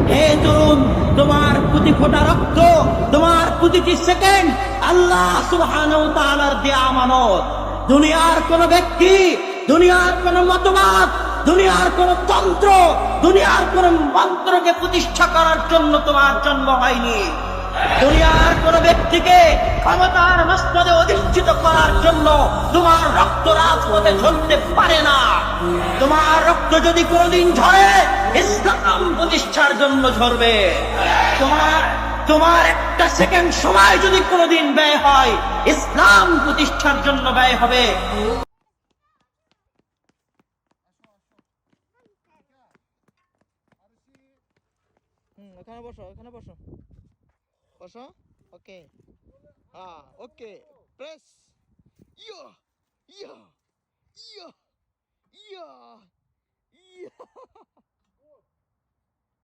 হে তরুণ, তোমার প্রতি ফোঁটা রক্ত, তোমার প্রতিটি সেকেন্ড আল্লাহ সুবহানাহু ওয়া তাআলার দেয়া আমানত। দুনিয়ার কোন ব্যক্তি, দুনিয়ার কোন মতবাদ, দুনিয়ার কোন তন্ত্র, দুনিয়ার কোন মন্ত্রকে প্রতিষ্ঠা করার জন্য তোমার জন্ম হয়নি। দুনিয়ার কোন ব্যক্তিকে ক্ষমতার মস্তদে অধিষ্ঠিত করার জন্য তোমার রক্ত রাজপথে ঝরতে পারে না। তোমার রক্ত যদি কোনদিন ঝরে, ইসলাম প্রতিষ্ঠার জন্য ঝরবে। তোমার তোমার একটা সেকেন্ড সময় যদি কোনদিন ব্যয় হয়, ইসলাম প্রতিষ্ঠার জন্য ব্যয় হবে। ওখানে বসো, ওখানে বসো, বসো। ওকে, হ্যাঁ, ওকে, প্রেস। ইয়া ইয়া ইয়া ইয়া ইয়া